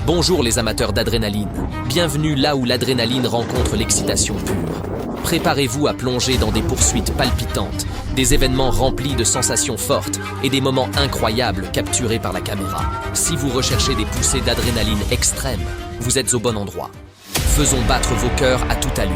Bonjour les amateurs d'adrénaline. Bienvenue là où l'adrénaline rencontre l'excitation pure. Préparez-vous à plonger dans des poursuites palpitantes, des événements remplis de sensations fortes et des moments incroyables capturés par la caméra. Si vous recherchez des poussées d'adrénaline extrêmes, vous êtes au bon endroit. Faisons battre vos cœurs à toute allure.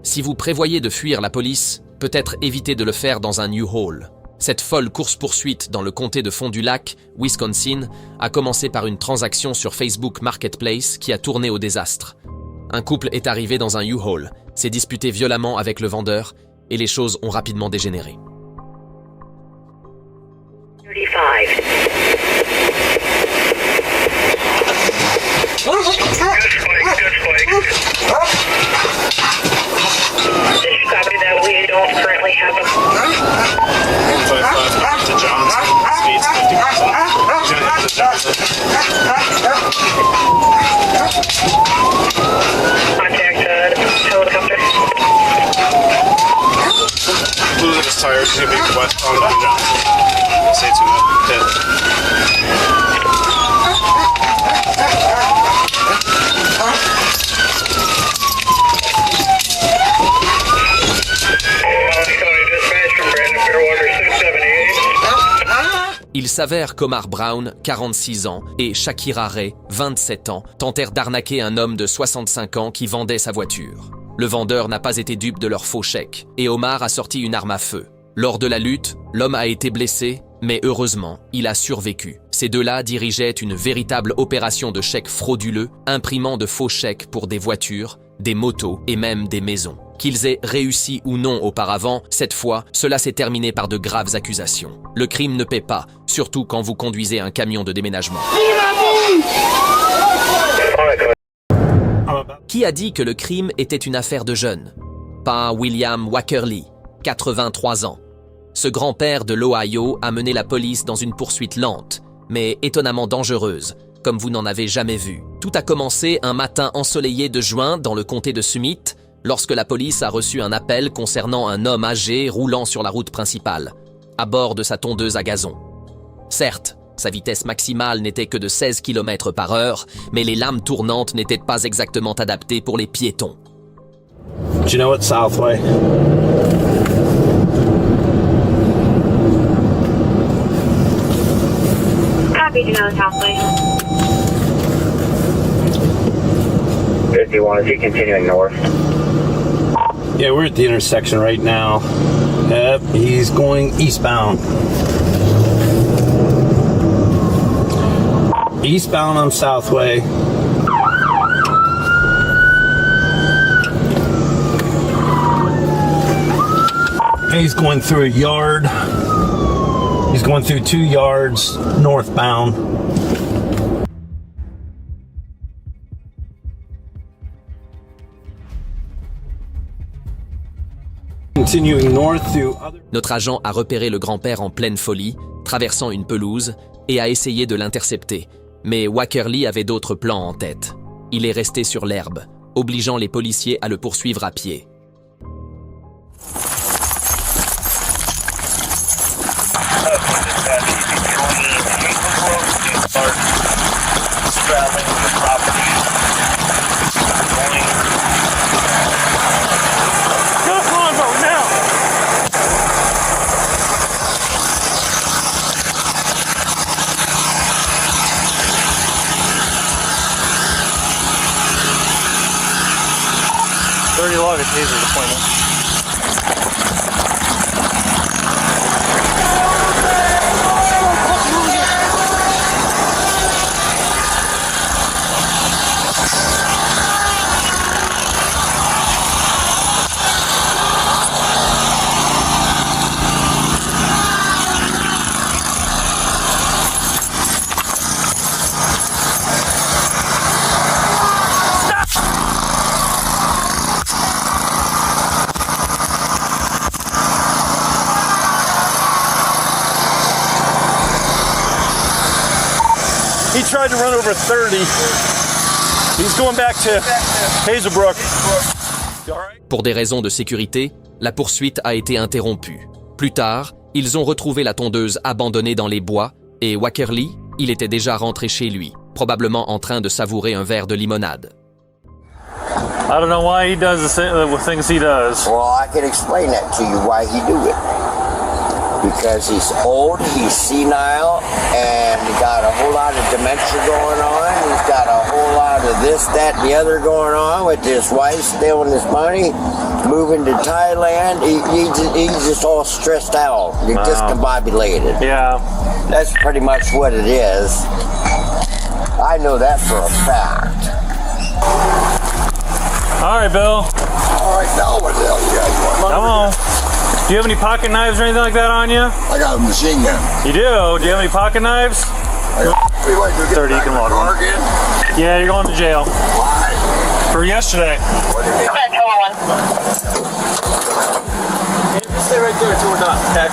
Si vous prévoyez de fuir la police, peut-être évitez de le faire dans un U-Haul. Cette folle course-poursuite dans le comté de Fond du Lac, Wisconsin, a commencé par une transaction sur Facebook Marketplace qui a tourné au désastre. Un couple est arrivé dans un U-Haul, s'est disputé violemment avec le vendeur et les choses ont rapidement dégénéré. 35. Copy that. We don't currently have a 155 to Johnson. Speed's 50%. contact helicopter. Losing his tires. He's gonna be westbound on Johnson. Stay tuned. 10. Il s'avère qu'Omar Brown, 46 ans, et Shakira Ray, 27 ans, tentèrent d'arnaquer un homme de 65 ans qui vendait sa voiture. Le vendeur n'a pas été dupe de leur faux chèque, et Omar a sorti une arme à feu. Lors de la lutte, l'homme a été blessé, mais heureusement, il a survécu. Ces deux-là dirigeaient une véritable opération de chèques frauduleux, imprimant de faux chèques pour des voitures, des motos et même des maisons. Qu'ils aient réussi ou non auparavant, cette fois, cela s'est terminé par de graves accusations. Le crime ne paie pas, surtout quand vous conduisez un camion de déménagement. Qui a dit que le crime était une affaire de jeunes? Pas William Wackerly, 83 ans. Ce grand-père de l'Ohio a mené la police dans une poursuite lente, mais étonnamment dangereuse, comme vous n'en avez jamais vu. Tout a commencé un matin ensoleillé de juin dans le comté de Summit, lorsque la police a reçu un appel concernant un homme âgé roulant sur la route principale, à bord de sa tondeuse à gazon. Certes, sa vitesse maximale n'était que de 16 km/h, mais les lames tournantes n'étaient pas exactement adaptées pour les piétons. Do you know it's Southway? Copy, do know Southway. 51, is he continuing north? Yeah, we're at the intersection right now. Yep, he's going eastbound. Eastbound on Southway. He's going through a yard. He's going through 2 yards northbound. Continuing north through other... Notre agent a repéré le grand-père en pleine folie, traversant une pelouse, et a essayé de l'intercepter. Mais Wackerly avait d'autres plans en tête. Il est resté sur l'herbe, obligeant les policiers à le poursuivre à pied. Log a taser deployment. He tried to run over 30. He's going back to Hazelbrook. Pour des raisons de sécurité, La poursuite a été interrompue. Plus tard, ils ont retrouvé la tondeuse abandonnée dans les bois et Wackerly, il était déjà rentré chez lui, probablement en train de savourer un verre de limonade. I don't know why he does the things he does. Well, I can explain that to you why he do it. Because he's old, he's senile, and he got a whole lot of dementia going on. He's got a whole lot of this, that, and the other going on with his wife stealing his money, moving to Thailand. He's just all stressed out. He's discombobulated. Yeah. That's pretty much what it is. I know that for a fact. All right, Bill. All right, now what the hell you guys want? Come on. Do you have any pocket knives or anything like that on you? I got a machine gun. You do? Do you have any pocket knives? What do you want to do? 30, you can walk on. Yeah, you're going to jail. Why? For yesterday. What do you mean? Just stay right there until we're done, okay?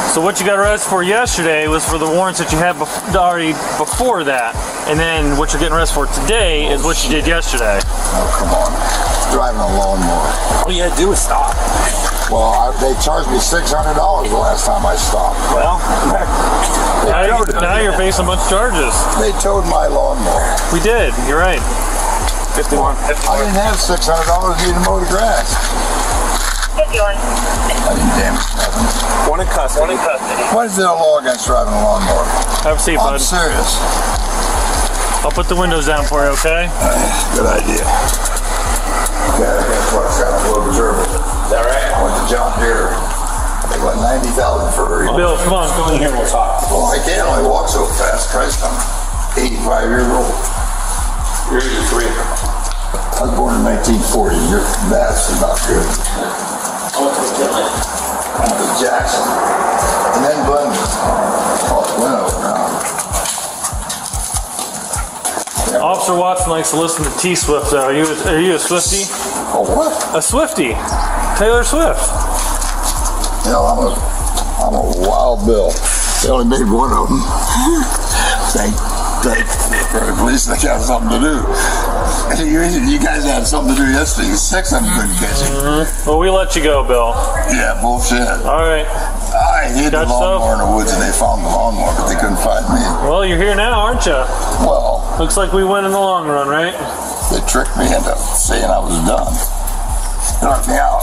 So what you got arrested for yesterday was for the warrants that you had already before that. And then what you're getting arrested for today is what you did yesterday. Oh, come on. Driving a lawnmower. All you had to do was stop. Well, they charged me $600 the last time I stopped. Well, now you're facing a bunch of charges. They towed my lawnmower. We did. You're right. 51. I didn't have $600 to mow the grass. 51. I didn't damage nothing. One in custody. What is there a law against driving a lawnmower? Have a seat, I'm bud. serious. I'll put the windows down for you, okay? Good idea. Yeah, that's what I got a little observer. Is that right? I went to John Deere. They got 90,000 for a reason. Bill, come on. Go in here, we'll talk. Well, I can't only walk so fast. Christ, I'm 85 years old. You're 83. I was born in 1940. That's not good. I went to Jackson. And then Glenville. Oh, Glenville now. Officer Watson likes to listen to T-Swift. Are you a Swiftie? Oh, what? A Swiftie. Taylor Swift. You know, I'm a wild Bill. They only made one of them. Thank at least they got something to do. You guys had something to do yesterday. 6 of them couldn't catch it. Mm-hmm. Well, we let you go, Bill. Yeah, bullshit. All right. I hid the lawnmower in the woods and they found the lawnmower, but they couldn't find me. Well, you're here now, aren't you? Well, looks like we win in the long run, right? They tricked me into saying I was done. Knocked me out.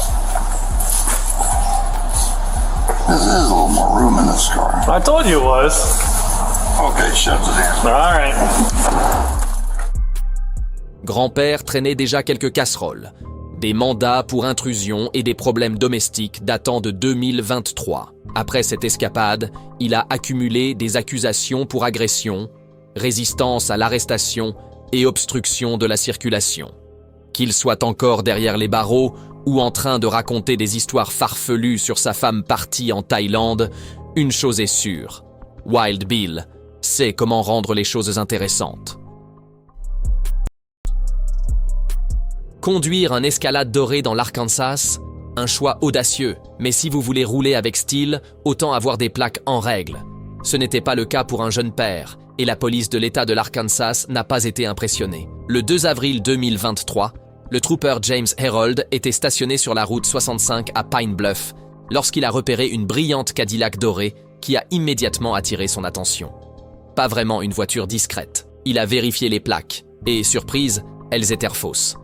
There's a little more room in this car. I told you it was. Okay, shut it in. All right. Grand-père traînait déjà quelques casseroles, des mandats pour intrusion et des problèmes domestiques datant de 2023. Après cette escapade, il a accumulé des accusations pour agression, résistance à l'arrestation et obstruction de la circulation. Qu'il soit encore derrière les barreaux ou en train de raconter des histoires farfelues sur sa femme partie en Thaïlande, une chose est sûre, Wild Bill sait comment rendre les choses intéressantes. Conduire un Escalade doré dans l'Arkansas, un choix audacieux, mais si vous voulez rouler avec style, autant avoir des plaques en règle. Ce n'était pas le cas pour un jeune père, et la police de l'État de l'Arkansas n'a pas été impressionnée. Le 2 avril 2023, le trooper James Herold était stationné sur la route 65 à Pine Bluff lorsqu'il a repéré une brillante Cadillac dorée qui a immédiatement attiré son attention. Pas vraiment une voiture discrète. Il a vérifié les plaques, et surprise, elles étaient fausses.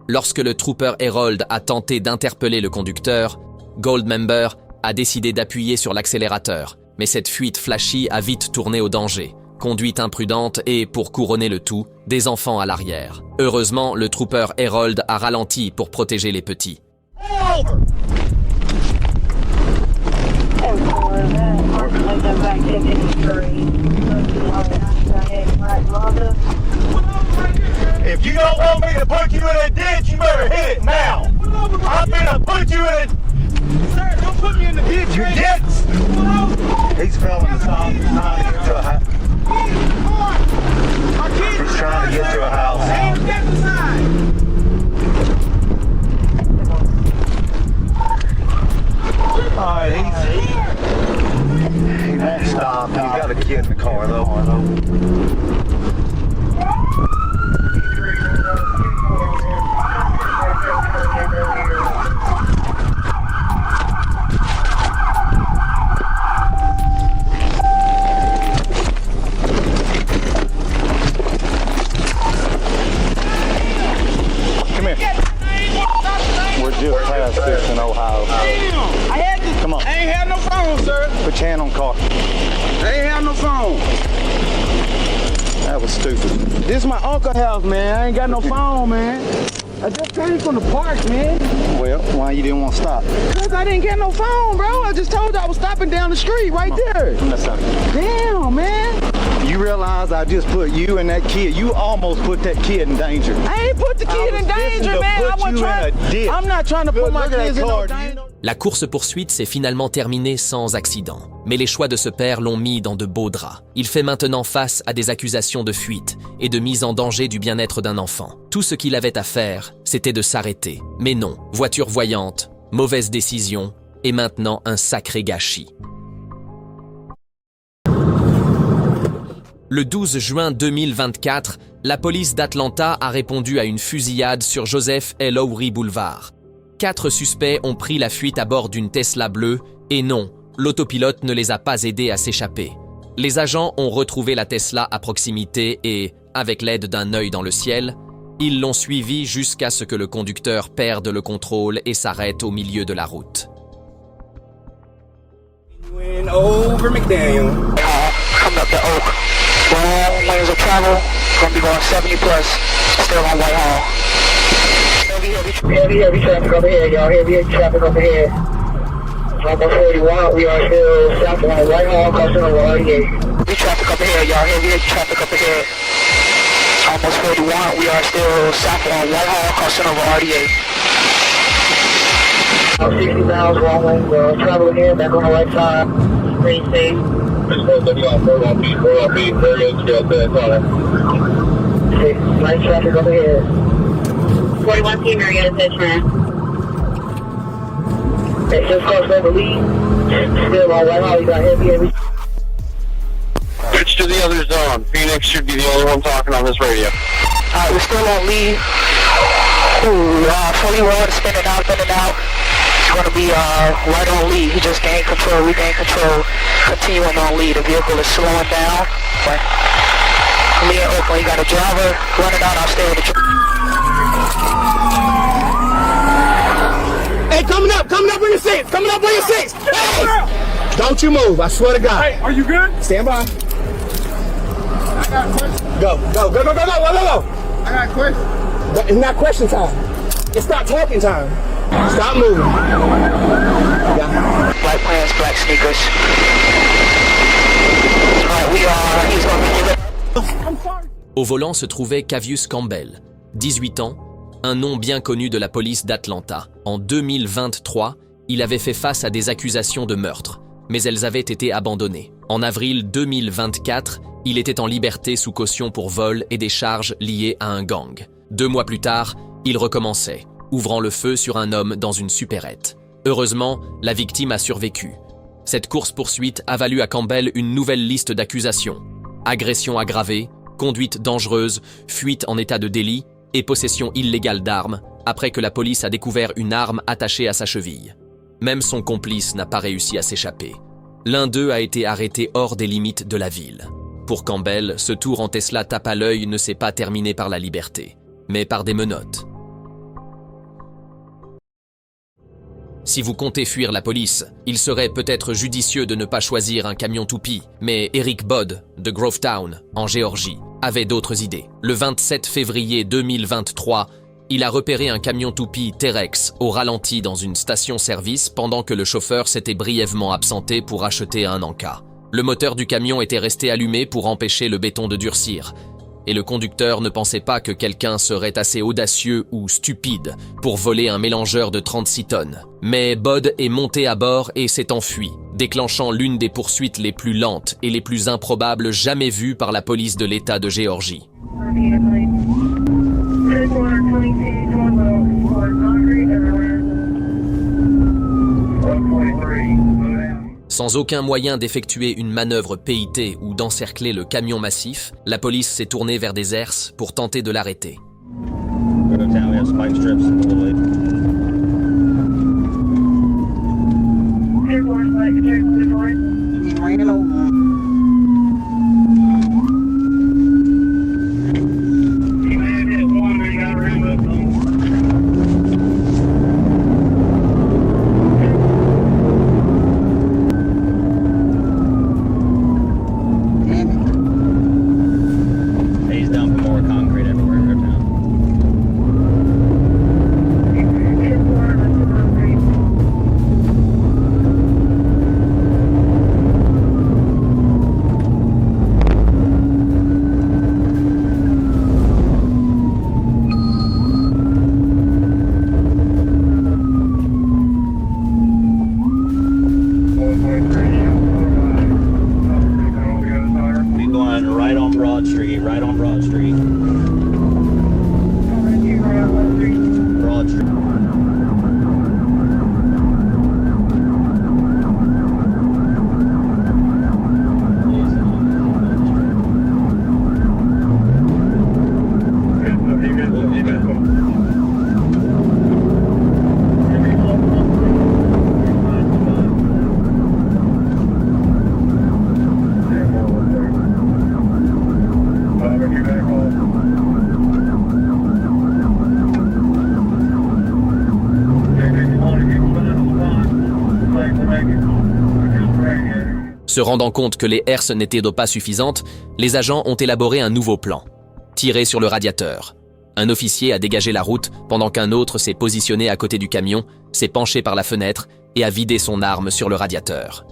Lorsque le trooper Herold a tenté d'interpeller le conducteur, Goldmember a décidé d'appuyer sur l'accélérateur, mais cette fuite flashy a vite tourné au danger. Conduite imprudente et, pour couronner le tout, des enfants à l'arrière. Heureusement, le trooper Herold a ralenti pour protéger les petits. If you don't want me to put you in a ditch, you better hit it now. I'm gonna put you in a... Sir, don't put me in the ditch. You ditch. He's filming the song. He's trying to get to a house. He's trying to get to a house. Alright, he won't stop. He's got a kid in the car though. 6 in Ohio. Damn! I had to. Come on. I ain't had no phone, sir. Put your hand on car. I ain't have no phone. That was stupid. This is my uncle's house, man. I ain't got no phone, man. I just came from the park, man. Well, why you didn't want to stop? Cause I didn't get no phone, bro. I just told you I was stopping down the street right there. That's not. Damn, man. You realize I just put you and that kid. You almost put that kid in danger. I ain't put the kid in danger, man. I wasn't trying. I'm not trying to put my kids in no danger. La course-poursuite s'est finalement terminée sans accident. Mais les choix de ce père l'ont mis dans de beaux draps. Il fait maintenant face à des accusations de fuite et de mise en danger du bien-être d'un enfant. Tout ce qu'il avait à faire, c'était de s'arrêter. Mais non, voiture voyante, mauvaise décision et maintenant un sacré gâchis. Le 12 juin 2024, la police d'Atlanta a répondu à une fusillade sur Joseph L. Lowry Boulevard. 4 suspects ont pris la fuite à bord d'une Tesla bleue et non, l'autopilote ne les a pas aidés à s'échapper. Les agents ont retrouvé la Tesla à proximité et, avec l'aide d'un œil dans le ciel, ils l'ont suivi jusqu'à ce que le conducteur perde le contrôle et s'arrête au milieu de la route. Over McDaniel. Coming up to Oak. Long lanes of travel. Gonna be going 70 plus. Still on Whitehall. Heavy traffic over here, y'all. Heavy traffic over here. Almost 41. We are still south on Whitehall, crossing over RDA. Heavy traffic over here, y'all. Heavy traffic over here. Almost 41. We are still south on Whitehall, crossing over RDA. 60 miles wrong way. Travel here, back on the right side. Green state. Light traffic over here. 41 T Marietta Pitchman. Hey, just crossed over Lee. Still on Whitehall, you got heavy. Switch to the other zone. Phoenix should be the only one talking on this radio. We're still on Lee. Ooh, fully road, spinning out. It's gonna be right on Lee. He just gained control, regained control. Continuing on Lee. The vehicle is slowing down. But Lee and Oakland, you got a driver running out. I'll stay with the driver. Hey, coming up on your 6. Coming up on your 6. Hey! Don't you move, I swear to God. Hey, are you good? Stand by. I got a question. Go. I got a question. But it's not question time. It's not talking time. Stop moving. Yeah. Black pants, black sneakers. Alright, he's gonna be Au volant se trouvait Cavius Campbell, 18 ans, un nom bien connu de la police d'Atlanta. En 2023, il avait fait face à des accusations de meurtre, mais elles avaient été abandonnées. En avril 2024, il était en liberté sous caution pour vol et des charges liées à un gang. 2 mois plus tard, il recommençait, ouvrant le feu sur un homme dans une supérette. Heureusement, la victime a survécu. Cette course-poursuite a valu à Campbell une nouvelle liste d'accusations. Agression aggravée, conduite dangereuse, fuite en état de délit et possession illégale d'armes, après que la police a découvert une arme attachée à sa cheville. Même son complice n'a pas réussi à s'échapper. L'un d'eux a été arrêté hors des limites de la ville. Pour Campbell, ce tour en Tesla tape à l'œil ne s'est pas terminé par la liberté, mais par des menottes. Si vous comptez fuir la police, il serait peut-être judicieux de ne pas choisir un camion toupie, mais Eric Bodd, de Grovetown, en Géorgie, avait d'autres idées. Le 27 février 2023, il a repéré un camion toupie Terex au ralenti dans une station-service pendant que le chauffeur s'était brièvement absenté pour acheter un encas. Le moteur du camion était resté allumé pour empêcher le béton de durcir, et le conducteur ne pensait pas que quelqu'un serait assez audacieux ou stupide pour voler un mélangeur de 36 tonnes. Mais Bodd est monté à bord et s'est enfui, déclenchant l'une des poursuites les plus lentes et les plus improbables jamais vues par la police de l'État de Géorgie. Sans aucun moyen d'effectuer une manœuvre PIT ou d'encercler le camion massif, la police s'est tournée vers des herses pour tenter de l'arrêter. Se rendant compte que les herses n'étaient pas suffisantes, les agents ont élaboré un nouveau plan. Tirer sur le radiateur. Un officier a dégagé la route pendant qu'un autre s'est positionné à côté du camion, s'est penché par la fenêtre et a vidé son arme sur le radiateur.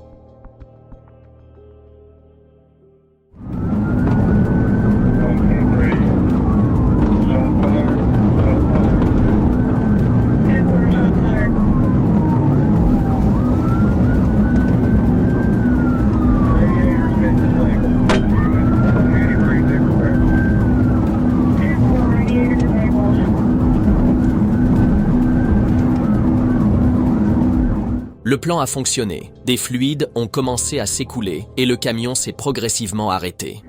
Le plan a fonctionné. Des fluides ont commencé à s'écouler et le camion s'est progressivement arrêté.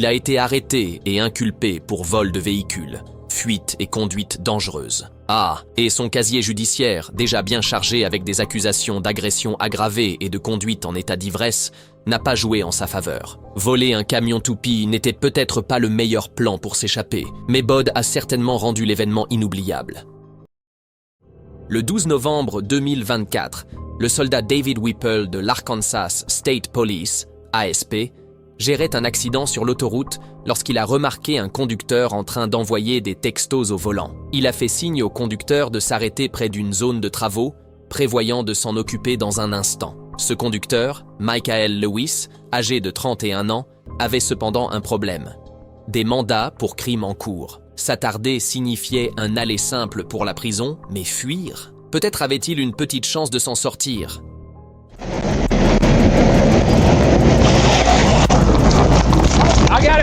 Il a été arrêté et inculpé pour vol de véhicule, fuite et conduite dangereuse. Ah, et son casier judiciaire, déjà bien chargé avec des accusations d'agression aggravée et de conduite en état d'ivresse, n'a pas joué en sa faveur. Voler un camion toupie n'était peut-être pas le meilleur plan pour s'échapper, mais Bod a certainement rendu l'événement inoubliable. Le 12 novembre 2024, le soldat David Whipple de l'Arkansas State Police, ASP, gérait un accident sur l'autoroute lorsqu'il a remarqué un conducteur en train d'envoyer des textos au volant. Il a fait signe au conducteur de s'arrêter près d'une zone de travaux, prévoyant de s'en occuper dans un instant. Ce conducteur, Michael Lewis, âgé de 31 ans, avait cependant un problème. Des mandats pour crimes en cours. S'attarder signifiait un aller simple pour la prison, mais fuir? Peut-être avait-il une petite chance de s'en sortir.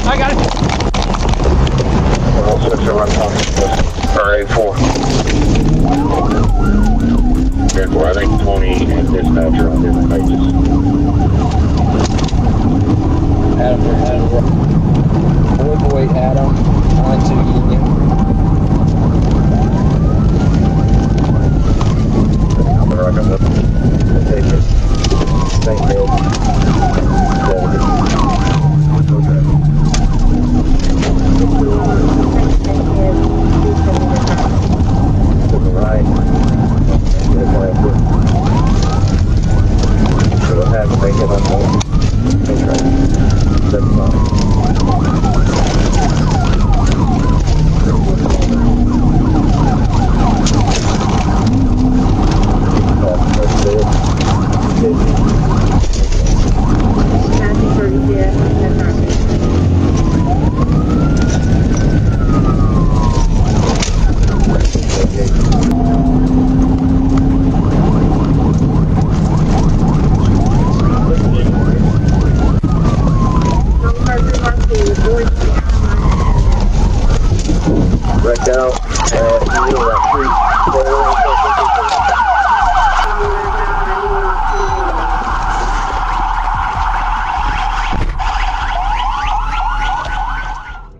I got it. R84. I think 20 and dispatcher on different pages. Adam. Boy, Adam. On to Union. I'm gonna rock up the pages. Thank you.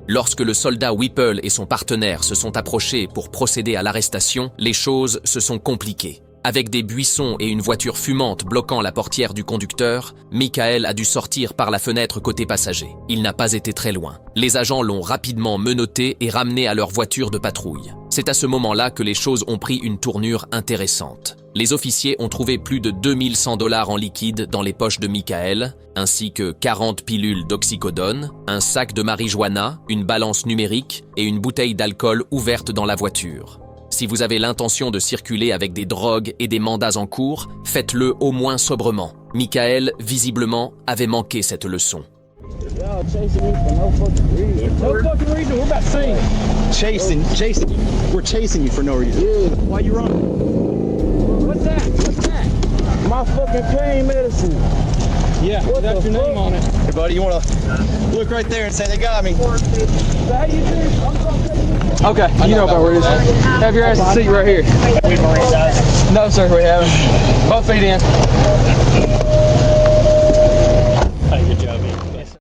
Lorsque le soldat Whipple et son partenaire se sont approchés pour procéder à l'arrestation, les choses se sont compliquées. Avec des buissons et une voiture fumante bloquant la portière du conducteur, Michael a dû sortir par la fenêtre côté passager. Il n'a pas été très loin. Les agents l'ont rapidement menotté et ramené à leur voiture de patrouille. C'est à ce moment-là que les choses ont pris une tournure intéressante. Les officiers ont trouvé plus de 2100 $ en liquide dans les poches de Michael, ainsi que 40 pilules d'oxycodone, un sac de marijuana, une balance numérique et une bouteille d'alcool ouverte dans la voiture. Si vous avez l'intention de circuler avec des drogues et des mandats en cours, faites-le au moins sobrement. Michael, visiblement, avait manqué cette leçon. Y'all chasing me for no fucking reason. No fucking reason. We're about to sing. Chasing you. We're chasing you for no reason. Yeah. Why you running? What's that? What's that? My fucking pain medicine. Yeah, What that's the your name fuck? on it. Hey, buddy, you want to look right there and say they got me? How you doing? I'm gonna take you. Okay, you know about where it is. Have your ass seat right here. No, sir, we haven't. Both feet in. Hey, good job, man.